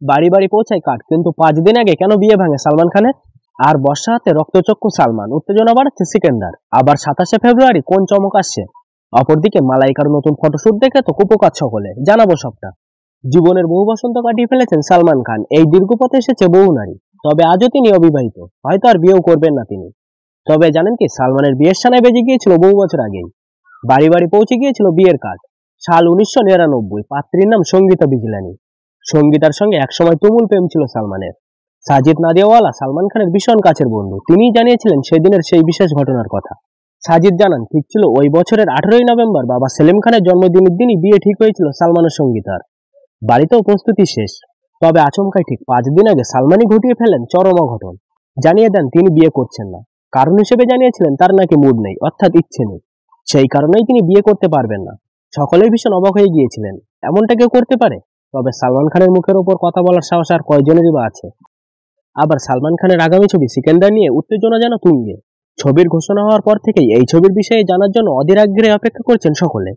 বাড়ি বাড়ি পৌঁছায় কার্ড, কিন্তু 5 দিন আগে কেন বিয়ে ভাঙে সালমান খানের? আর বর্ষা হাতে রক্তচক্ষু সালমান, উত্তেজনা বাড়াচ্ছে সিকেন্দার। আবার 27 ফেব্রুয়ারি কোন চমক আসছে? অপরদিকে মালাইকার নতুন ফটোশুট দেখে তো কুপোকাত সকলে, জানাবো সবটা। জীবনের বহু বসন্ত কাটিয়ে ফেলেছেন সালমান খান, এই দীর্ঘ পথে এসেছে বহু নারী। তবে আজও তিনি অবিবাহিত, হয়তো আর বিয়েও করবেন না তিনি। তবে জানেন কি, সালমানের বিয়ের সানায় বেজে গিয়েছিল বহু বছর আগেই। বাড়ি বাড়ি পৌঁছে গিয়েছিল বিয়ের কার্ড। সাল 1999, পাত্রীর নাম সঙ্গীতা বিজলানি। সঙ্গীতার সঙ্গে একসময় তুমুল প্রেম ছিল সালমানের। সাজিদ নাদিয়াওয়ালা সালমান খানের ভীষণ কাছের বন্ধু, তিনিই জানিয়েছিলেন সেদিনের সেই বিশেষ ঘটনার কথা। সাজিদ জানান, ঠিক ছিল ওই বছরের 18ই নভেম্বর বাবা সেলিম খানের জন্মদিনের দিনই বিয়ে ঠিক হয়েছিল সালমানের সঙ্গীতার। বাড়িতেও প্রস্তুতি শেষ। তবে আচমকাই ঠিক 5 দিন আগে সালমানই ঘটিয়ে ফেলেন চরম অঘটন। জানিয়ে দেন তিনি বিয়ে করছেন না। কারণ হিসেবে জানিয়েছিলেন তার নাকি মুড নেই, অর্থাৎ ইচ্ছে নেই। সেই কারণেই তিনি বিয়ে করতে পারবেন না। সকলেই ভীষণ অবাক হয়ে গিয়েছিলেন, এমনটা কেউ করতে পারে? তবে সালমান খানের মুখের ওপর কথা বলার সাহস আর কয়জনেরই বা আছে? আবার সালমান খানের আগামী ছবি সিকেন্দার নিয়ে উত্তেজনা যেন তুঙ্গে। ছবির ঘোষণা হওয়ার পর থেকেই এই ছবির বিষয়ে জানার জন্য অধীর আগ্রহে অপেক্ষা করছেন সকলে।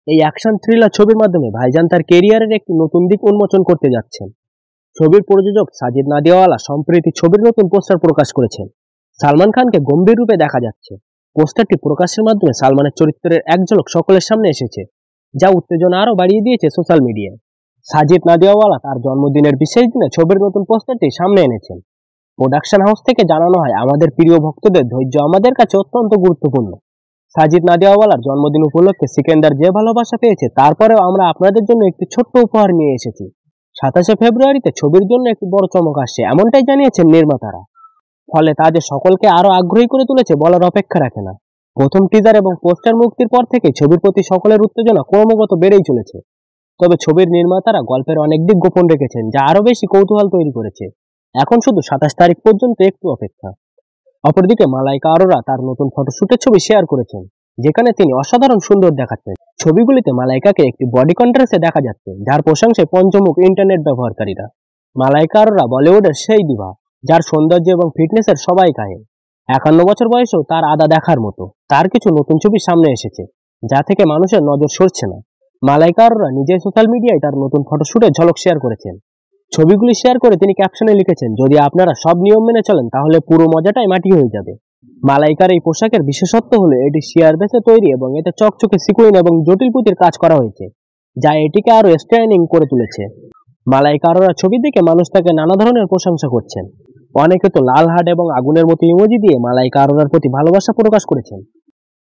এই অ্যাকশন থ্রিলার ছবির মাধ্যমে ভাইজান তার কেরিয়ারের একটি নতুন দিক উন্মোচন করতে যাচ্ছেন। ছবির প্রযোজক সাজিদ নাদিয়াওয়ালা সম্প্রতি ছবির নতুন পোস্টার প্রকাশ করেছেন। সালমান খানকে গম্ভীর রূপে দেখা যাচ্ছে। পোস্টারটি প্রকাশের মাধ্যমে সালমানের চরিত্রের এক ঝলক সকলের সামনে এসেছে, যা উত্তেজনা আরও বাড়িয়ে দিয়েছে সোশ্যাল মিডিয়ায়। সাজিদ নাদিয়াওয়ালা তার জন্মদিনের বিশেষ দিনে ছবির নতুন পোস্টারটি সামনে এনেছেন। প্রোডাকশন হাউস থেকে জানানো হয়, আমাদের প্রিয় ভক্তদের ধৈর্য আমাদের কাছে অত্যন্ত গুরুত্বপূর্ণ। সাজিদ নাদিয়াওয়ালার জন্মদিন উপলক্ষে সিকেন্দার যে ভালোবাসা পেয়েছে, তারপরেও আমরা আপনাদের জন্য একটি ছোট্ট উপহার নিয়ে এসেছি। 27 ফেব্রুয়ারিতে ছবির জন্য একটি বড় চমক আসছে, এমনটাই জানিয়েছেন নির্মাতারা। ফলে তা যে সকলকে আরো আগ্রহী করে তুলেছে বলার অপেক্ষা রাখে না। প্রথম টিজার এবং পোস্টার মুক্তির পর থেকে ছবির প্রতি সকলের উত্তেজনা ক্রমাগত বেড়েই চলেছে। তবে ছবির নির্মাতারা গল্পের অনেক দিক গোপন রেখেছেন, যা আরো বেশি কৌতূহল তৈরি করেছে। এখন শুধু 27 তারিখ পর্যন্ত একটু অপেক্ষা। অপরদিকে মালাইকা আরোরা তার নতুন ফটোশুটের ছবি শেয়ার করেছেন, যেখানে তিনি অসাধারণ সুন্দর দেখাচ্ছেন। ছবিগুলিতে মালাইকাকে একটি বডি কন্ট্রাস্টে দেখা যাচ্ছে, যার প্রশংসায় পঞ্চমুখ ইন্টারনেট ব্যবহারকারীরা। মালাইকা আরোরা বলিউডের সেই দিভা, যার সৌন্দর্য এবং ফিটনেসের সবাই কাহিল। 51 বছর বয়সেও তার আদা দেখার মতো। তার কিছু নতুন ছবি সামনে এসেছে, যা থেকে মানুষের নজর সরছে না। মালাইকা আরোরা নিজেই সোশ্যাল মিডিয়ায় তার নতুন ফটোশুটের ঝলক শেয়ার করেছেন। ছবিগুলি শেয়ার করে তিনি ক্যাপশনে লিখেছেন, যদি আপনারা সব নিয়ম মেনে চলেন তাহলে পুরো মজাটাই মাটি হয়ে যাবে। মালাইকার এই পোশাকের বিশেষত্ব হলো এটি শিয়ার বেসে তৈরি এবং এতে চকচকে সিকুইন এবং জটিল পুঁতির কাজ করা হয়েছে, যা এটিকে আরো স্ট্যান্ডিং করে তুলেছে। মালাইকা আরোরার ছবি দেখে মানুষ তাকে নানা ধরনের প্রশংসা করছেন। অনেকে তো লাল হার্ট এবং আগুনের মতো ইমোজি দিয়ে মালাইকা আরোরার প্রতি ভালোবাসা প্রকাশ করেছেন।